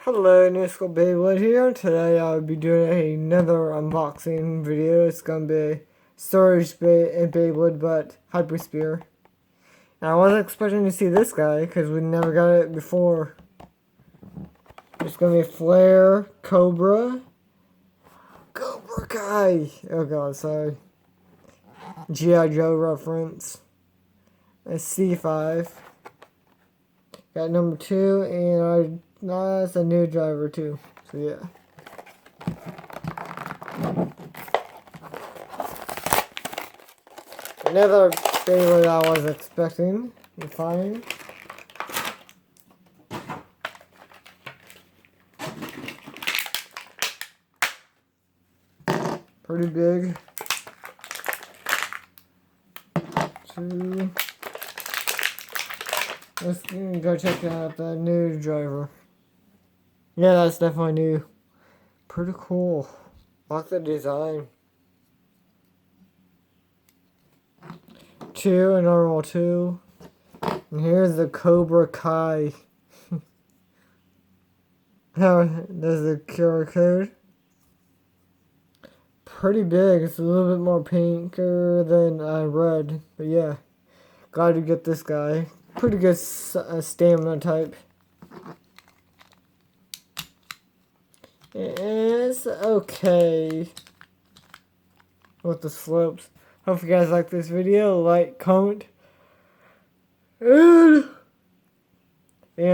Hello, New School Beyblade here. Today I'll be doing another unboxing video. It's gonna be storage Beyblade, but Hyper Spear. And I wasn't expecting to see this guy because we never got it before. It's gonna be Flare, Cobra Guy. Oh god, sorry. G.I. Joe reference. A C5. Got number 2, and that's a new driver too. So yeah. Another Beyblade I was expecting to find. Pretty big. 2. Let's go check out the new driver. Yeah, that's definitely new. Pretty cool. Like the design. 2, a normal 2. And here's the Cobra Kai. How does the QR code? Pretty big. It's a little bit more pinker than red. But yeah, glad to get this guy. Pretty good stamina type. It's okay with the slopes. Hope you guys like this video. Like, comment, and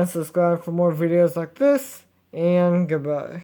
subscribe for more videos like this. And goodbye.